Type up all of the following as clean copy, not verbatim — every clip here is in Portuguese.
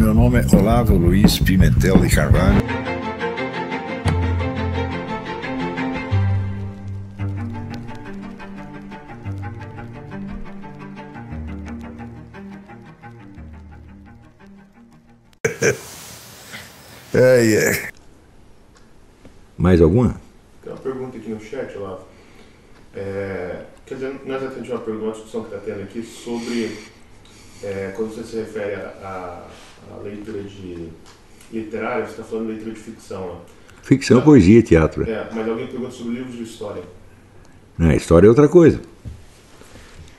Meu nome é Olavo Luiz Pimentel de Carvalho. Mais alguma? Tem uma pergunta aqui no chat, Olavo. Quer dizer, nós já temos uma discussão que está tendo aqui sobre quando você se refere à leitura literária, você está falando de leitura de ficção. Né? Ficção, poesia e teatro. Mas alguém pergunta sobre livros de história. A história é outra coisa.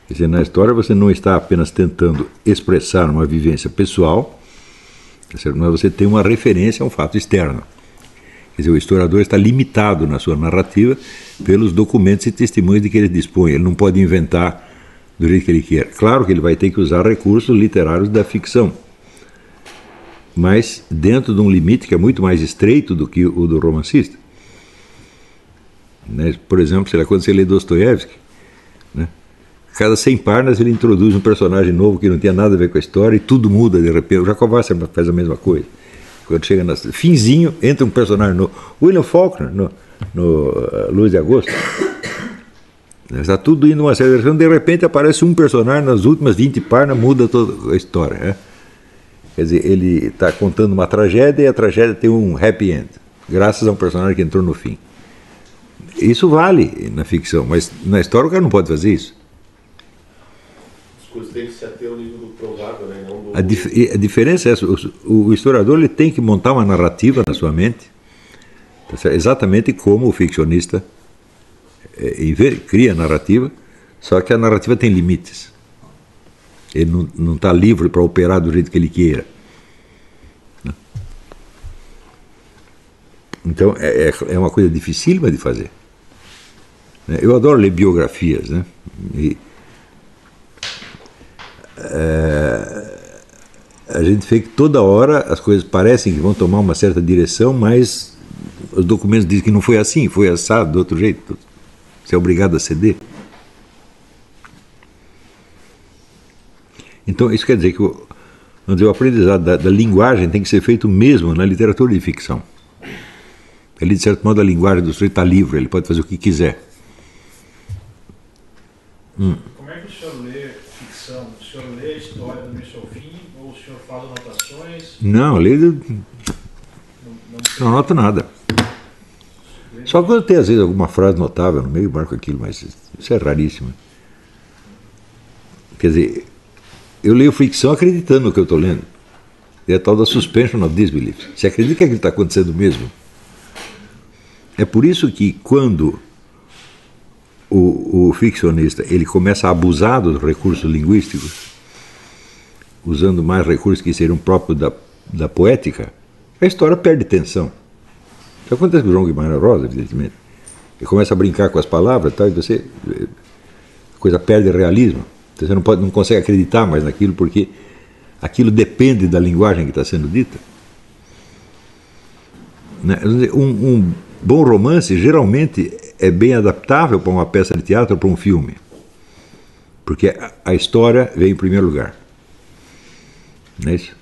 Quer dizer, na história você não está apenas tentando expressar uma vivência pessoal, mas você tem uma referência a um fato externo. Quer dizer, o historiador está limitado na sua narrativa pelos documentos e testemunhos de que ele dispõe. Ele não pode inventar do jeito que ele quer. Claro que ele vai ter que usar recursos literários da ficção, mas dentro de um limite que é muito mais estreito do que o do romancista. Né? Por exemplo, quando você lê Dostoiévski, né? Cada 100 páginas ele introduz um personagem novo que não tinha nada a ver com a história e tudo muda de repente. O Jacob Wasserman faz a mesma coisa. Quando chega no finzinho, entra um personagem novo. William Faulkner, no Luz de Agosto. Está tudo indo numa certa direção, de repente aparece um personagem, nas últimas 20 páginas muda toda a história. Né? Quer dizer, ele está contando uma tragédia e a tragédia tem um happy end, graças a um personagem que entrou no fim. Isso vale na ficção, mas na história o cara não pode fazer isso. Tem que se ater ao nível do provável, né? Não do... A diferença é essa, o historiador ele tem que montar uma narrativa na sua mente, exatamente como o ficcionista cria a narrativa, só que a narrativa tem limites. Ele não está livre para operar do jeito que ele queira. Então é uma coisa dificílima de fazer. Eu adoro ler biografias, né? A gente vê que toda hora as coisas parecem que vão tomar uma certa direção, mas os documentos dizem que não foi assim, foi assado de outro jeito. Você é obrigado a ceder. Então isso quer dizer que o aprendizado da linguagem tem que ser feito mesmo na literatura de ficção. Ali, de certo modo, a linguagem do sujeito está livre, ele pode fazer o que quiser. Como é que o senhor lê ficção? O senhor lê a história do início ao fim ou o senhor faz anotações? Não, não anoto nada. Só quando tem, às vezes, alguma frase notável no meio, marco aquilo, mas isso é raríssimo. Quer dizer, eu leio ficção acreditando no que eu estou lendo. É a tal da suspension of disbelief. Você acredita que aquilo está acontecendo mesmo? É por isso que quando o ficcionista ele começa a abusar dos recursos linguísticos, usando mais recursos que seriam próprios da poética, a história perde tensão. Isso acontece com o João Guimarães Rosa, evidentemente. Ele começa a brincar com as palavras tal, e a coisa perde realismo. Você não consegue acreditar mais naquilo, porque aquilo depende da linguagem que está sendo dita. Um bom romance geralmente é bem adaptável para uma peça de teatro ou para um filme, porque a história vem em primeiro lugar. Não é isso?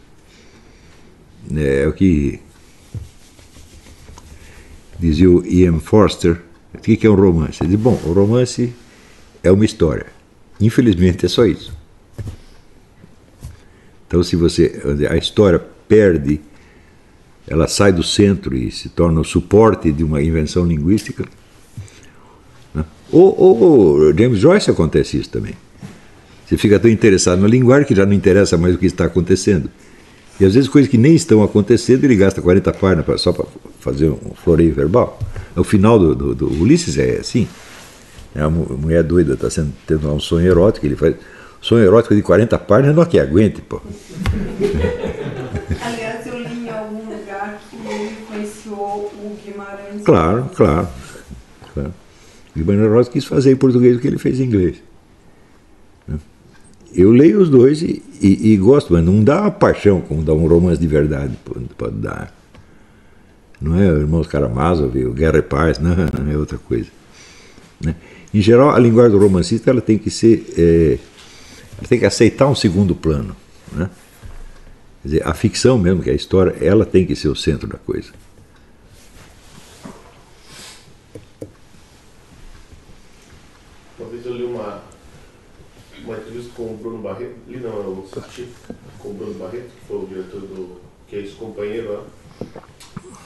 É o que dizia o Ian Forster. O que é um romance? Ele diz, bom, o romance é uma história. Infelizmente é só isso. Então a história perde, ela sai do centro e se torna o suporte de uma invenção linguística. Ou James Joyce acontece isso também. Você fica tão interessado na linguagem que já não interessa mais o que está acontecendo. E às vezes coisas que nem estão acontecendo, ele gasta 40 páginas só para fazer um floreio verbal. O final do Ulisses é assim. A mulher doida está tendo um sonho erótico, ele faz sonho erótico de 40 páginas, não há que aguente, pô. Aliás, eu li em algum lugar que ele influenciou o Guimarães. Claro. O Guimarães Rosa quis fazer em português o que ele fez em inglês. Eu leio os dois e gosto, mas não dá uma paixão como dá um romance de verdade, pode dar. Não é o Irmãos Karamazov, o Guerra e Paz, não é outra coisa. Né? Em geral, a linguagem do romancista ela tem que ser, ela tem que aceitar um segundo plano. Né? Quer dizer, a ficção mesmo, que é a história, ela tem que ser o centro da coisa. Uma vez eu li uma entrevista com o Bruno Barreto, eu assisti com o Bruno Barreto, que foi o diretor que é esse companheiro lá,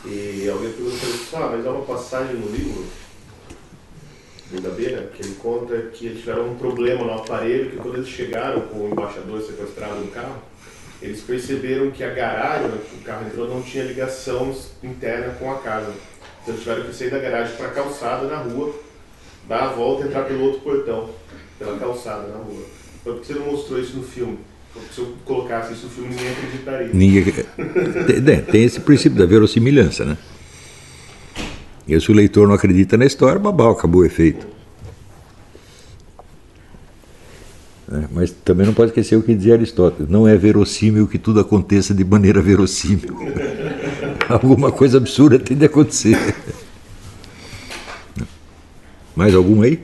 e alguém perguntou mas há uma passagem no livro do Gabeira, que ele conta que eles tiveram um problema no aparelho, que quando eles chegaram com o embaixador sequestrado no carro, eles perceberam que a garagem que o carro entrou não tinha ligação interna com a casa. Então eles tiveram que sair da garagem para a calçada na rua, dar a volta e entrar pelo outro portão, pela calçada na rua. Então por que você não mostrou isso no filme? Porque se eu colocasse isso no filme, ninguém acreditaria. Tem esse princípio da verossimilhança, né? E se o leitor não acredita na história, babau, acabou o efeito. Mas também não pode esquecer o que dizia Aristóteles: não é verossímil que tudo aconteça de maneira verossímil. Alguma coisa absurda tem de acontecer. Mais algum aí?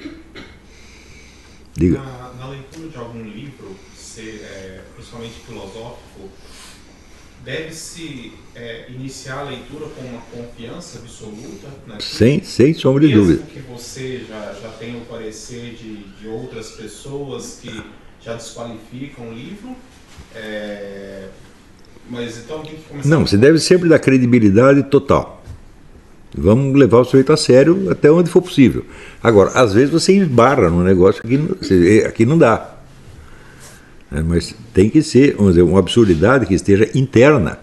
Diga. Na leitura de algum livro, principalmente filosófico, deve-se iniciar a leitura com uma confiança absoluta? Né? Sem sombra de dúvida. Mesmo que você já tenha o parecer de outras pessoas que já desqualificam o livro, mas então tem que começar... Não, você deve sempre dar credibilidade total. Vamos levar o sujeito a sério até onde for possível. Agora, às vezes você esbarra num negócio que aqui não dá. Mas tem que ser, vamos dizer, uma absurdidade que esteja interna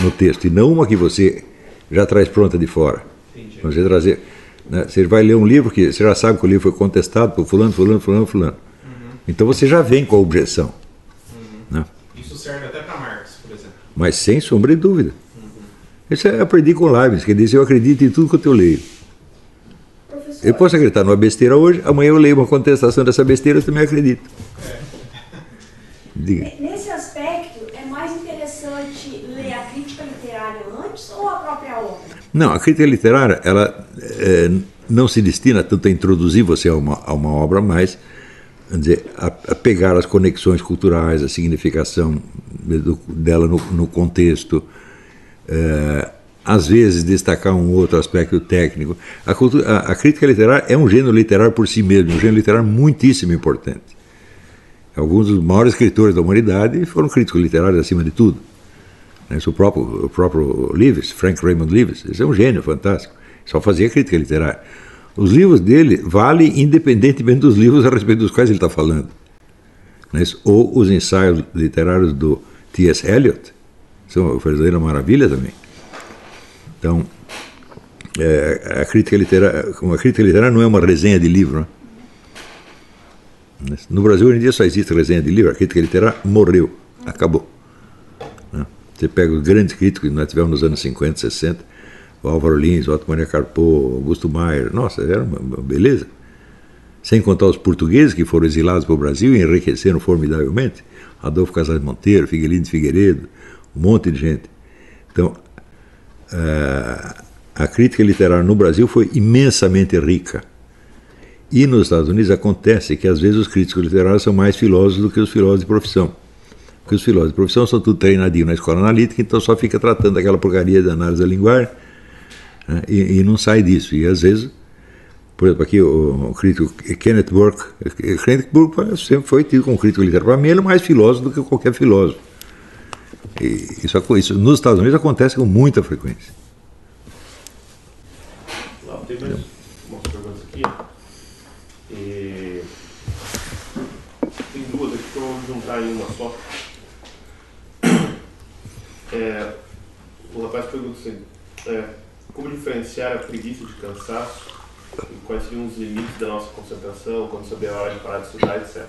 no texto, e não uma que você já traz pronta de fora. Entendi. Você trazer, né, você vai ler um livro que você já sabe que o livro foi contestado por fulano. Então você já vem com a objeção. Né? Isso serve até para Marx, por exemplo. Mas sem sombra de dúvida. Isso eu aprendi com Leibniz, que disse: eu acredito em tudo que eu leio. Professor, Eu posso acreditar numa besteira hoje, amanhã eu leio uma contestação dessa besteira, eu também acredito. Diga. nesse aspecto, é mais interessante ler a crítica literária antes ou a própria obra? Não, a crítica literária, ela não se destina tanto a introduzir você a uma obra, mas vamos dizer, a pegar as conexões culturais, a significação dela no contexto, às vezes destacar um outro aspecto técnico. A crítica literária é um gênero literário por si mesmo, um gênero literário muitíssimo importante. Alguns dos maiores escritores da humanidade foram críticos literários acima de tudo. O próprio Lewis, Frank Raymond Lewis, esse é um gênio fantástico, só fazia crítica literária. Os livros dele valem independentemente dos livros a respeito dos quais ele está falando. Ou os ensaios literários do T.S. Eliot, são uma verdadeira maravilha também. Então, a crítica literária não é uma resenha de livro, né? No Brasil, hoje em dia, só existe resenha de livro. A crítica literária morreu, acabou. Você pega os grandes críticos que nós tivemos nos anos 50, 60, o Álvaro Lins, o Otto Maria Carpo, Augusto Maier, nossa, era uma beleza. Sem contar os portugueses que foram exilados para o Brasil e enriqueceram formidavelmente. Adolfo Casais Monteiro, Figueiredo de Figueiredo, um monte de gente. Então, a crítica literária no Brasil foi imensamente rica. E nos Estados Unidos acontece que às vezes os críticos literários são mais filósofos do que os filósofos de profissão. Porque os filósofos de profissão são tudo treinadinhos na escola analítica, então só fica tratando aquela porcaria de análise da linguagem, né, e não sai disso. E às vezes, por exemplo, aqui o crítico Kenneth Burke sempre foi tido como crítico literário. Para mim ele é mais filósofo do que qualquer filósofo. E isso nos Estados Unidos acontece com muita frequência. Tem mais umas perguntas aqui. Tem duas aqui que eu vou juntar em uma só. O rapaz pergunta assim: como diferenciar a preguiça de cansaço e quais seriam os limites da nossa concentração, quando saber a hora de parar de estudar, etc.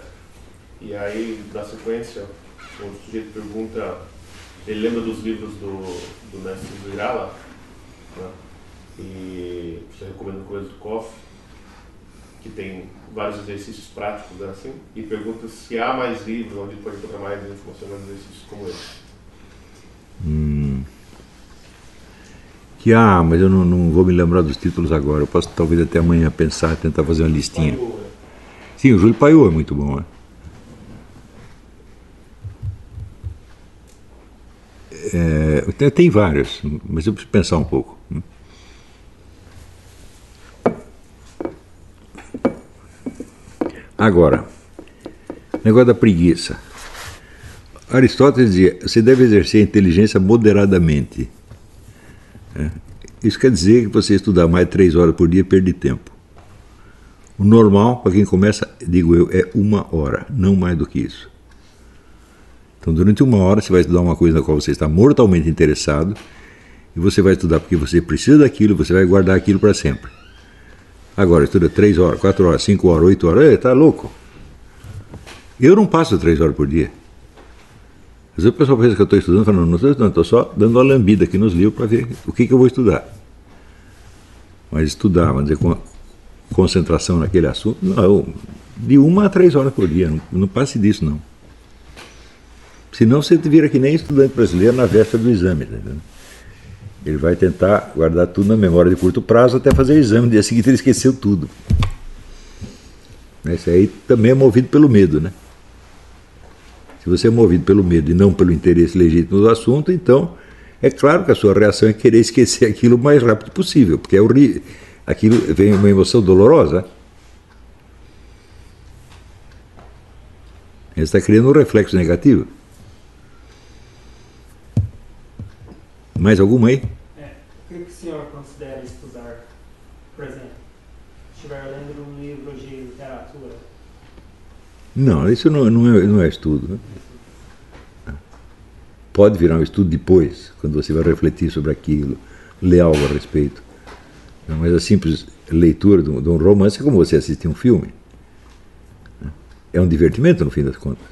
E aí, na sequência, o sujeito pergunta, ele lembra dos livros do mestre Zuirala, né? E você recomenda coisas do Koff, que tem vários exercícios práticos, né, assim, e pergunta se há mais livros onde pode encontrar mais informação de exercícios como esse. Mas eu não vou me lembrar dos títulos agora. Eu posso talvez até amanhã pensar, tentar fazer uma listinha. Paiô, né? Sim, o Júlio Paiô é muito bom, né? Tem vários, mas eu preciso pensar um pouco. Agora, negócio da preguiça. Aristóteles dizia, você deve exercer a inteligência moderadamente. Isso quer dizer que você estudar mais de 3 horas por dia perde tempo. O normal, para quem começa, digo eu, é 1 hora, não mais do que isso. Então, durante 1 hora, você vai estudar uma coisa na qual você está mortalmente interessado, e você vai estudar porque você precisa daquilo, você vai guardar aquilo para sempre. Agora, estuda 3 horas, 4 horas, 5 horas, 8 horas, tá louco? Eu não passo 3 horas por dia. Às vezes o pessoal pensa que eu estou estudando, falando, não estou estudando, estou só dando uma lambida aqui nos livros para ver o que eu vou estudar. Mas estudar, vamos dizer, com concentração naquele assunto, não, de 1 a 3 horas por dia, não passe disso, não. Senão você vira que nem estudante brasileiro na véspera do exame. Tá vendo? Ele vai tentar guardar tudo na memória de curto prazo até fazer o exame, no dia seguinte ele esqueceu tudo. Isso aí também é movido pelo medo, né? Se você é movido pelo medo e não pelo interesse legítimo do assunto, então é claro que a sua reação é querer esquecer aquilo o mais rápido possível, porque é horrível. Aquilo vem uma emoção dolorosa. Ele está criando um reflexo negativo. Mais alguma aí? O que o senhor considera estudar, por exemplo, se estiver lendo um livro de literatura? Não, isso não é estudo. Né? Pode virar um estudo depois, quando você vai refletir sobre aquilo, ler algo a respeito. Mas a simples leitura de um romance é como você assistir um filme. É um divertimento, no fim das contas.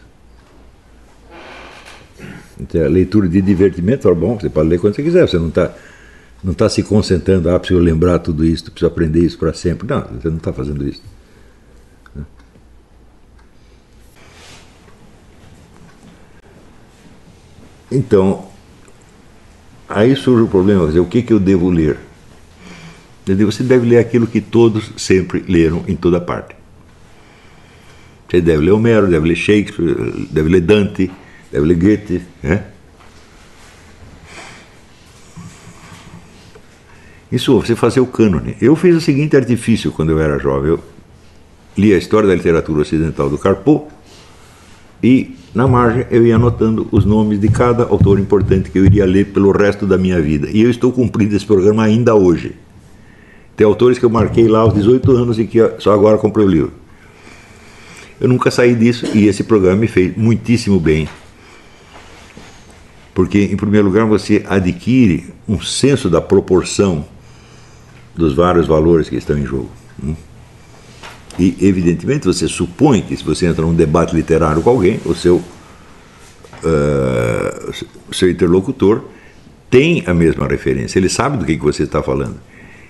Então, a leitura de divertimento, bom, você pode ler quando você quiser, você não está se concentrando, preciso lembrar tudo isso, preciso aprender isso para sempre. Não, você não está fazendo isso. Então, aí surge o problema, o que eu devo ler? Você deve ler aquilo que todos sempre leram em toda parte. Você deve ler Homero, deve ler Shakespeare, deve ler Dante, deve ler Goethe. Né? Isso, você fazer o cânone. Eu fiz o seguinte artifício quando eu era jovem. Eu li a história da literatura ocidental do Carpeaux e, na margem, eu ia anotando os nomes de cada autor importante que eu iria ler pelo resto da minha vida. E eu estou cumprindo esse programa ainda hoje. Tem autores que eu marquei lá aos 18 anos e que só agora comprei o livro. Eu nunca saí disso e esse programa me fez muitíssimo bem. Porque, em primeiro lugar, você adquire um senso da proporção dos vários valores que estão em jogo. E, evidentemente, você supõe que se você entra num debate literário com alguém, o seu interlocutor tem a mesma referência, ele sabe do que você está falando.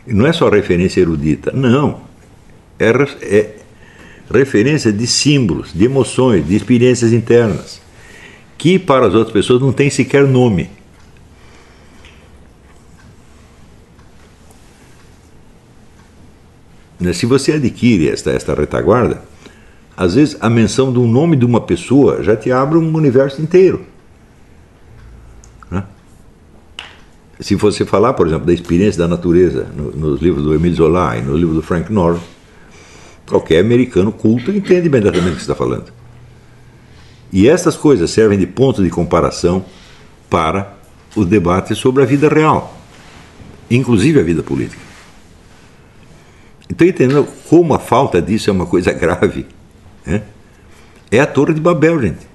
E não é só referência erudita, não. É referência de símbolos, de emoções, de experiências internas, que para as outras pessoas não tem sequer nome. Se você adquire esta retaguarda, às vezes a menção de um nome de uma pessoa já te abre um universo inteiro. Se você falar, por exemplo, da experiência da natureza nos livros do Émile Zola e no livro do Frank Norris, qualquer americano culto entende imediatamente o que você está falando. E essas coisas servem de ponto de comparação para o debate sobre a vida real, inclusive a vida política. Então, entendendo como a falta disso é uma coisa grave, né? É a Torre de Babel, gente.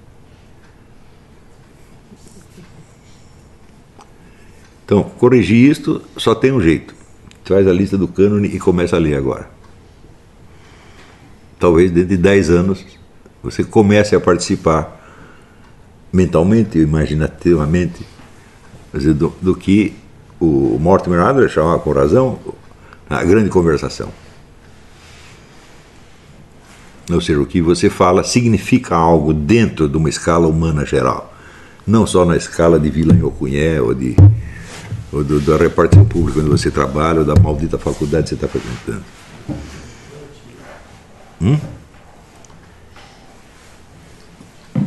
Então, corrigir isto só tem um jeito. Traz a lista do cânone e começa a ler agora. Talvez dentro de 10 anos você comece a participar mentalmente, imaginativamente, do que o Mortimer Adler chamava com razão a grande conversação. Ou seja, o que você fala significa algo dentro de uma escala humana geral, não só na escala de Villani-Ocunhé ou da repartição pública onde você trabalha ou da maldita faculdade que você está frequentando.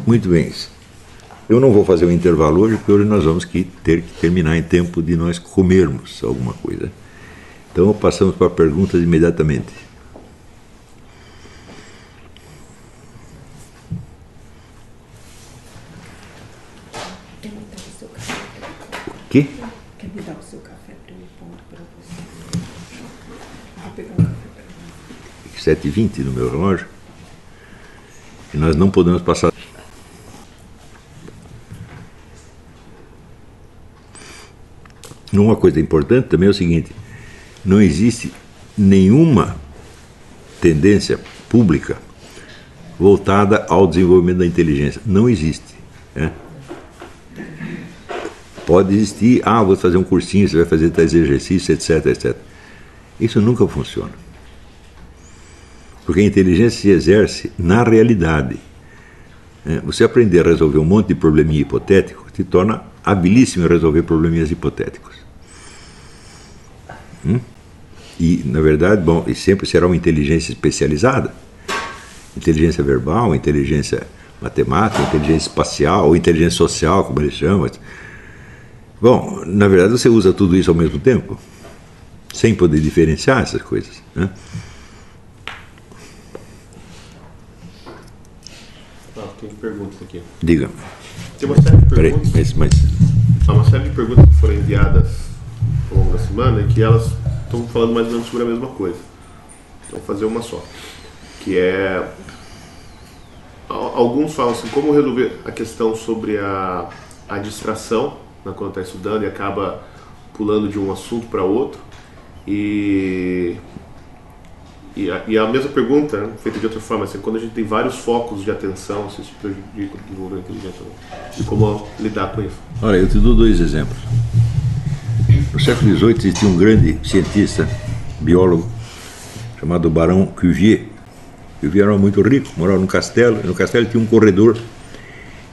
Muito bem. Eu não vou fazer um intervalo hoje, porque hoje nós vamos ter que terminar em tempo de nós comermos alguma coisa. Então passamos para perguntas imediatamente. O quê? Quer me dar o seu café para eu pôr para você? Vou pegar um café para você. 7h20 no meu relógio. E nós não podemos passar. Uma coisa importante também é o seguinte: não existe nenhuma tendência pública voltada ao desenvolvimento da inteligência. Não existe. Né? Pode existir, vou fazer um cursinho, você vai fazer tais exercícios, etc, etc. Isso nunca funciona. Porque a inteligência se exerce na realidade. Você aprender a resolver um monte de probleminha hipotético te torna habilíssimo em resolver probleminhas hipotéticos. E, na verdade, e sempre será uma inteligência especializada. Inteligência verbal, inteligência matemática, inteligência espacial, ou inteligência social, como eles chamam. Bom, na verdade você usa tudo isso ao mesmo tempo, sem poder diferenciar essas coisas. Né? Tem perguntas aqui. Diga. Tem uma série de perguntas. Há uma série de perguntas que foram enviadas ao longo da semana e que elas estão falando mais ou menos sobre a mesma coisa. Então vou fazer uma só. Que é... Alguns falam assim, como resolver a questão sobre a distração, né, quando está estudando e acaba pulando de um assunto para outro. E a mesma pergunta, né, feita de outra forma, assim, quando a gente tem vários focos de atenção, se isso prejudica o desenvolvimento inteligente, e como lidar com isso? Olha, eu te dou 2 exemplos. No século XVIII existia um grande cientista, biólogo, chamado Barão Cuvier. Cuvier era muito rico, morava num castelo, e no castelo tinha um corredor,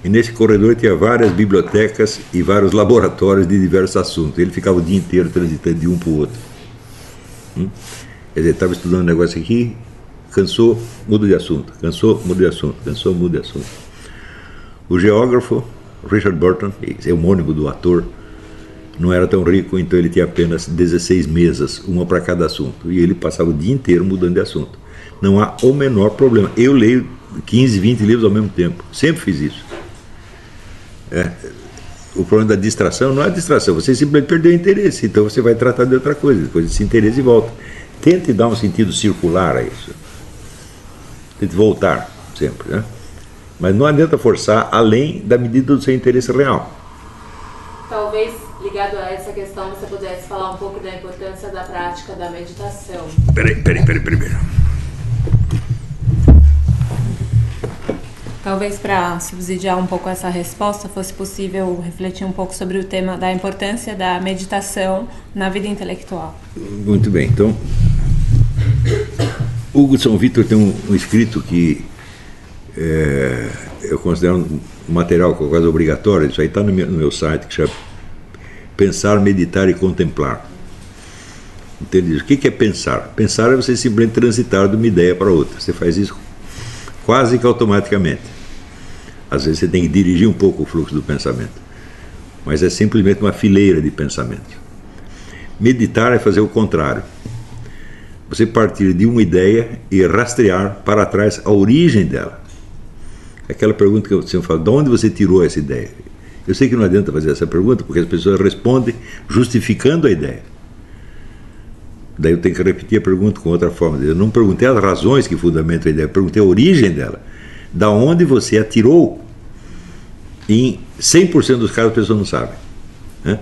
e nesse corredor tinha várias bibliotecas e vários laboratórios de diversos assuntos. Ele ficava o dia inteiro transitando de um para o outro. Quer dizer, estava estudando um negócio aqui, cansou, muda de assunto, cansou, muda de assunto, cansou, muda de assunto. O geógrafo, Richard Burton, é homônimo do ator, não era tão rico, então ele tinha apenas 16 mesas, uma para cada assunto, e ele passava o dia inteiro mudando de assunto. Não há o menor problema. Eu leio 15, 20 livros ao mesmo tempo, sempre fiz isso. O problema da distração não é a distração, você simplesmente perdeu o interesse, então você vai tratar de outra coisa, depois desse interesse volta. Tente dar um sentido circular a isso. Tente voltar sempre, né? Mas não adianta forçar além da medida do seu interesse real. Talvez, ligado a essa questão, você pudesse falar um pouco da importância da prática da meditação. Peraí. Talvez para subsidiar um pouco essa resposta, fosse possível refletir um pouco sobre o tema da importância da meditação na vida intelectual. Muito bem, então, Hugo de São Vítor tem um escrito que eu considero um material quase obrigatório, isso aí está no meu site, que chama Pensar, Meditar e Contemplar. Entende? O que é pensar? Pensar é você simplesmente transitar de uma ideia para outra. Você faz isso quase que automaticamente. Às vezes você tem que dirigir um pouco o fluxo do pensamento, mas é simplesmente uma fileira de pensamentos. Meditar é fazer o contrário. Você partir de uma ideia e rastrear para trás a origem dela. Aquela pergunta que eu sempre falo, de onde você tirou essa ideia? Eu sei que não adianta fazer essa pergunta, porque as pessoas respondem justificando a ideia. Daí eu tenho que repetir a pergunta com outra forma. Eu não perguntei as razões que fundamentam a ideia, eu perguntei a origem dela. Da onde você atirou? Em 100% dos casos, as pessoas não sabem. Né?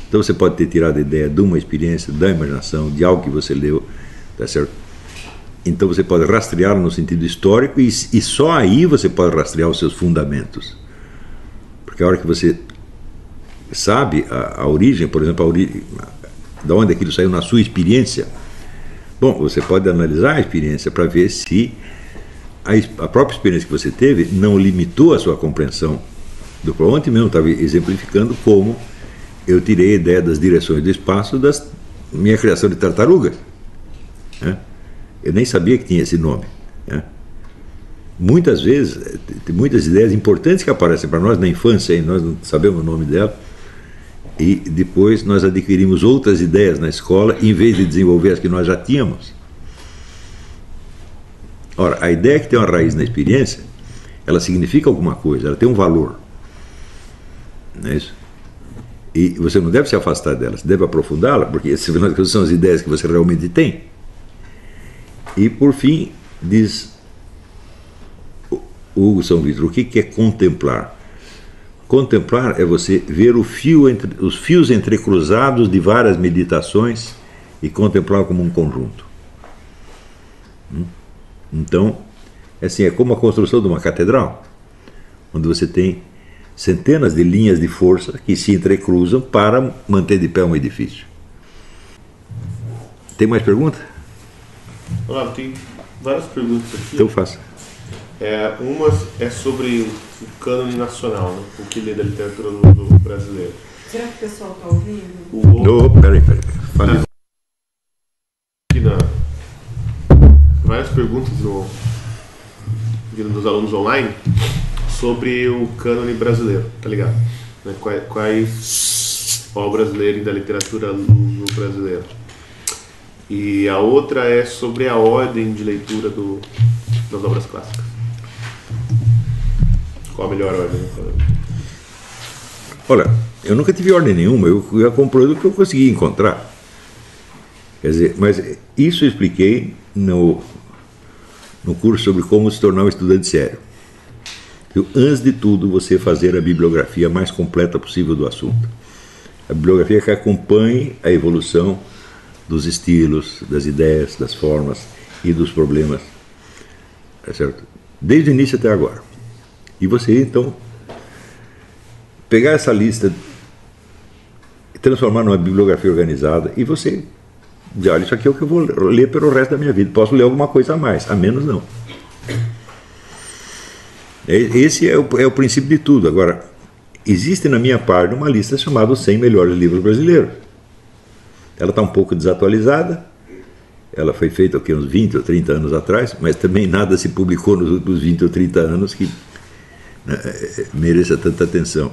Então você pode ter tirado a ideia de uma experiência, da imaginação, de algo que você leu, tá certo? Então você pode rastrear no sentido histórico e só aí você pode rastrear os seus fundamentos. Porque a hora que você sabe a origem, por exemplo, de onde aquilo saiu na sua experiência, bom, você pode analisar a experiência para ver se a própria experiência que você teve não limitou a sua compreensão do problema. Ontem mesmo estava exemplificando como eu tirei a ideia das direções do espaço da minha criação de tartarugas. Né? Eu nem sabia que tinha esse nome. Né? muitas vezes, tem muitas ideias importantes que aparecem para nós na infância, e nós não sabemos o nome dela, e depois nós adquirimos outras ideias na escola, em vez de desenvolver as que nós já tínhamos. Ora, a ideia que tem uma raiz na experiência, ela significa alguma coisa, ela tem um valor. Não é isso? E você não deve se afastar dela, você deve aprofundá-la, porque essas são as ideias que você realmente tem. E, por fim, diz o Hugo São Vítor, o que é contemplar? Contemplar é você ver os fios entrecruzados de várias meditações e contemplar como um conjunto. Então, assim, é como a construção de uma catedral, onde você tem centenas de linhas de força que se entrecruzam para manter de pé um edifício. Tem mais perguntas? Olá, tem várias perguntas aqui. Então faça. Uma é sobre o cânone nacional, né? O que lê da literatura do brasileiro. Será que o pessoal está ouvindo? Não, peraí. Fale. Aqui várias perguntas vindo dos alunos online sobre o cânone brasileiro, tá ligado? Né? Quais obras lerem da literatura no brasileiro. E a outra é sobre a ordem de leitura das obras clássicas. Qual a melhor ordem? Olha, eu nunca tive ordem nenhuma, eu ia comprando o que eu conseguia encontrar. Quer dizer, mas isso eu expliquei no curso sobre como se tornar um estudante sério. Antes de tudo, você fazer a bibliografia mais completa possível do assunto. A bibliografia que acompanhe a evolução dos estilos, das ideias, das formas e dos problemas, é certo? Desde o início até agora. E você, então, pegar essa lista e transformar numa bibliografia organizada e você dizer, olha, isso aqui é o que eu vou ler pelo resto da minha vida. Posso ler alguma coisa a mais, a menos não. Esse é o princípio de tudo. Agora, existe na minha parte uma lista chamada Os 100 Melhores Livros Brasileiros. Ela está um pouco desatualizada, ela foi feita uns 20 ou 30 anos atrás, mas também nada se publicou nos últimos 20 ou 30 anos que mereça tanta atenção.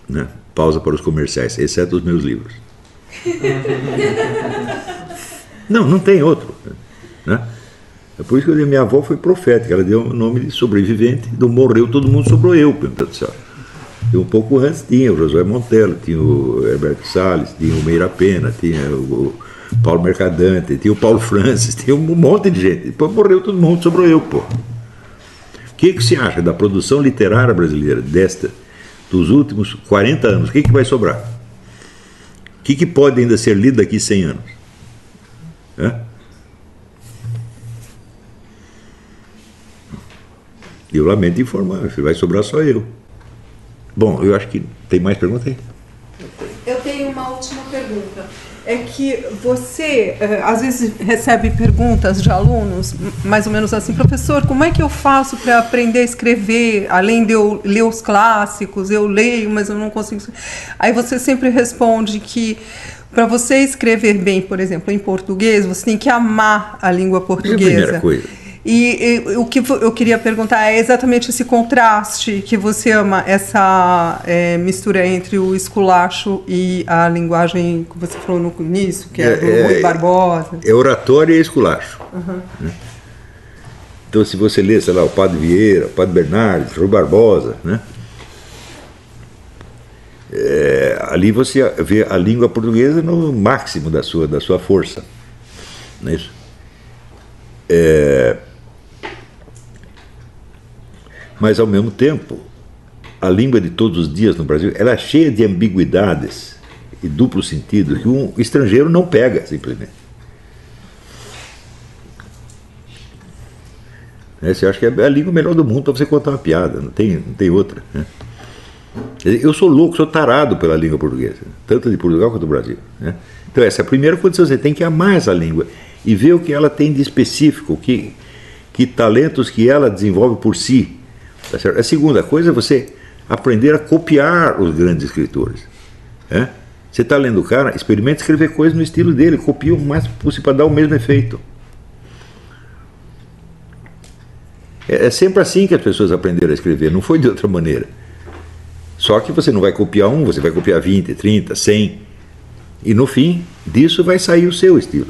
Né? Pausa para os comerciais, exceto os meus livros. Não tem outro. Né? É por isso que eu digo, minha avó foi profética, ela deu o nome de sobrevivente, do morreu, todo mundo sobrou eu, meu Deus do céu. E um pouco antes tinha o Josué Montello, tinha o Herberto Salles, tinha o Meira Pena, tinha o Paulo Mercadante, tinha o Paulo Francis, tinha um monte de gente. Depois morreu todo mundo, sobrou eu, pô. O que você acha da produção literária brasileira dos últimos 40 anos? O que vai sobrar? O que pode ainda ser lido daqui 100 anos? Eu lamento informar, vai sobrar só eu. Bom, eu acho que tem mais pergunta aí. Eu tenho uma última pergunta. É que você, às vezes, recebe perguntas de alunos, mais ou menos assim, professor, como é que eu faço para aprender a escrever? Além de eu ler os clássicos, eu leio, mas eu não consigo... Aí você sempre responde que para você escrever bem, por exemplo, em português, você tem que amar a língua portuguesa. É a primeira coisa. E o que eu queria perguntar é exatamente esse contraste que você ama, essa mistura entre o esculacho e a linguagem que você falou no início, que é do Rui Barbosa. É oratória e esculacho. Uhum. Né? Então, se você lê, sei lá, o Padre Vieira, o Padre Bernardes, Rui Barbosa, né? Ali você vê a língua portuguesa no máximo da sua força. Não é isso? Mas, ao mesmo tempo, a língua de todos os dias no Brasil, ela é cheia de ambiguidades e duplo sentido que um estrangeiro não pega, simplesmente. Você acha que é a língua melhor do mundo para você contar uma piada, não tem outra. Né? Eu sou louco, sou tarado pela língua portuguesa, tanto de Portugal quanto do Brasil. Né? Então, essa é a primeira condição, você tem que amar essa língua e ver o que ela tem de específico, que talentos que ela desenvolve por si. Tá certo? A segunda coisa é você aprender a copiar os grandes escritores. Você está lendo o cara, experimente escrever coisas no estilo dele, copia o mais possível para dar o mesmo efeito. É sempre assim que as pessoas aprenderam a escrever, não foi de outra maneira. Só que você não vai copiar um, você vai copiar 20, 30, 100. E no fim disso vai sair o seu estilo.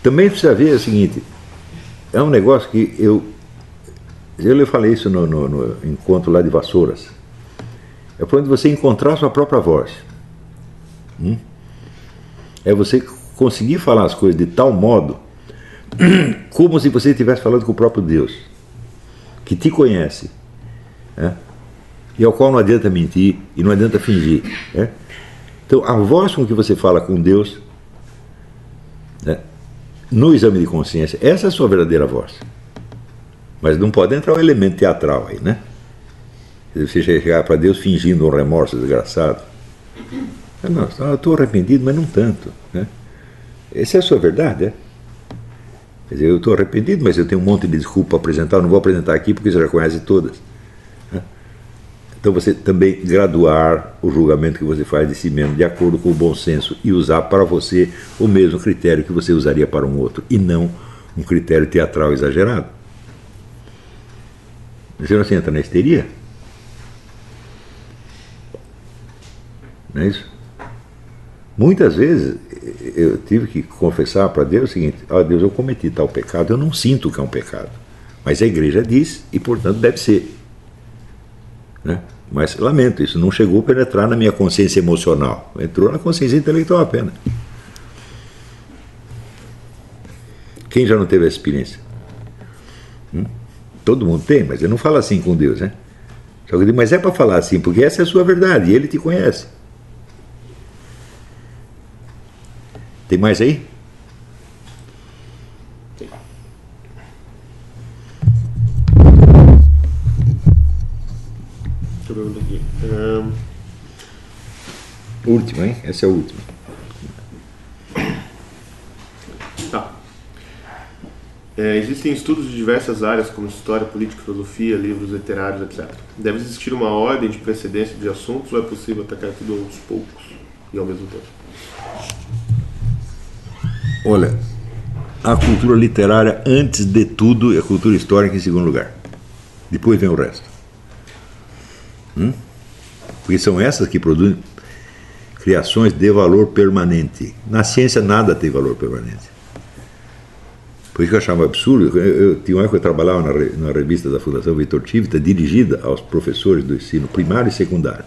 Também precisa ver o seguinte, é um negócio que eu falei isso no encontro lá de Vassouras. É quando você encontrar a sua própria voz. É você conseguir falar as coisas de tal modo como se você estivesse falando com o próprio Deus, que te conhece, e ao qual não adianta mentir e não adianta fingir. Então, a voz com que você fala com Deus, no exame de consciência, essa é a sua verdadeira voz. Mas não pode entrar um elemento teatral aí, né? Você chegar para Deus fingindo um remorso desgraçado. Não, eu estou arrependido, mas não tanto, né? Essa é a sua verdade, Quer dizer, eu estou arrependido, mas eu tenho um monte de desculpa para apresentar, eu não vou apresentar aqui porque você já conhece todas. Então você também graduar o julgamento que você faz de si mesmo de acordo com o bom senso e usar para você o mesmo critério que você usaria para um outro e não um critério teatral exagerado. Você não se entra na histeria? Não é isso? Muitas vezes eu tive que confessar para Deus o seguinte: Deus, eu cometi tal pecado, eu não sinto que é um pecado, mas a igreja diz e portanto deve ser, né? Mas lamento, isso não chegou a penetrar na minha consciência emocional, entrou na consciência intelectual apenas. Quem já não teve essa experiência? Todo mundo tem, mas ele não fala assim com Deus, né? Só que eu digo, mas é para falar assim, porque essa é a sua verdade e ele te conhece. Tem mais aí? Deixa eu perguntar aqui. Última, hein? Essa é a última. Tá. Existem estudos de diversas áreas, como história, política, filosofia, livros literários, etc. Deve existir uma ordem de precedência de assuntos ou é possível atacar tudo aos poucos e ao mesmo tempo? Olha, a cultura literária, antes de tudo, é a cultura histórica em segundo lugar. Depois vem o resto. Porque são essas que produzem criações de valor permanente. Na ciência nada tem valor permanente. Por isso que eu achava absurdo. Eu tinha uma época que eu trabalhava na revista da Fundação Vitor Tivita, dirigida aos professores do ensino primário e secundário.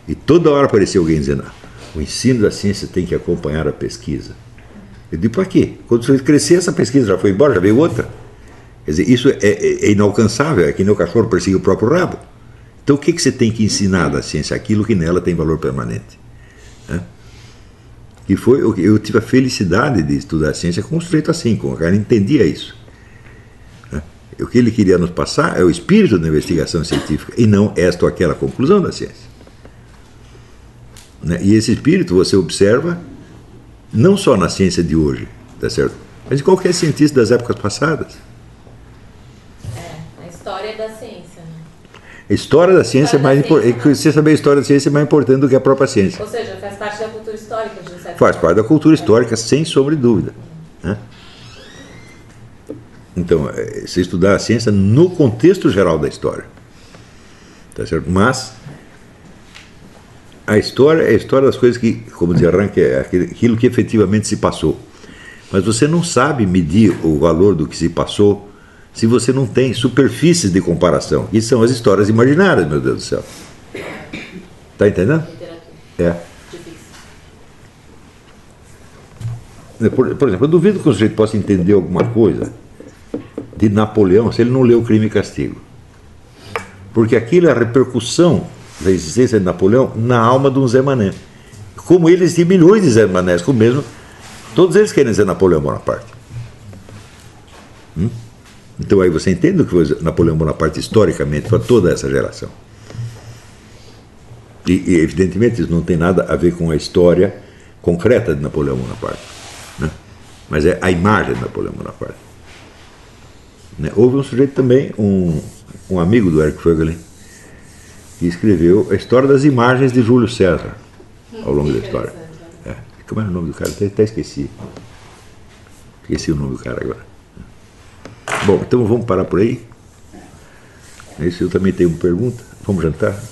E toda hora aparecia alguém dizendo: o ensino da ciência tem que acompanhar a pesquisa. Eu digo, para quê? Quando você crescer, essa pesquisa já foi embora, já veio outra. Quer dizer, isso é inalcançável, é que nem o cachorro persegue o próprio rabo. Então o que você tem que ensinar da ciência? Aquilo que nela tem valor permanente. E foi, eu tive a felicidade de estudar a ciência com um sujeito assim, com o cara entendia isso. O que ele queria nos passar é o espírito da investigação científica e não esta ou aquela conclusão da ciência. E esse espírito você observa não só na ciência de hoje, tá certo? Mas em qualquer cientista das épocas passadas. A história da ciência, né? A história da ciência é mais importante. Você saber a história da ciência é mais importante do que a própria ciência. Ou seja, faz parte da cultura histórica, de certa Faz parte da cultura histórica, sem sombra de dúvida. Então, você estudar a ciência no contexto geral da história. Tá certo? Mas a história é a história das coisas que, como dizia Rank, é aquilo que efetivamente se passou. Mas você não sabe medir o valor do que se passou se você não tem superfícies de comparação. E são as histórias imaginárias, meu Deus do céu. Está entendendo? Por exemplo, eu duvido que o sujeito possa entender alguma coisa de Napoleão se ele não leu Crime e Castigo. Porque aquilo é a repercussão da existência de Napoleão na alma de um Zé Mané. Como ele existem milhões de Zé Manés, como mesmo, todos eles querem ser Napoleão Bonaparte. Então aí você entende o que foi Napoleão Bonaparte historicamente para toda essa geração. E evidentemente isso não tem nada a ver com a história concreta de Napoleão Bonaparte, né? Mas é a imagem de Napoleão Bonaparte. Houve um sujeito também, um amigo do Eric Voegelin, que escreveu a história das imagens de Júlio César ao longo da história. Como era o nome do cara? Até esqueci. Esqueci o nome do cara agora. Bom, então vamos parar por aí. Esse eu também tenho uma pergunta. Vamos jantar?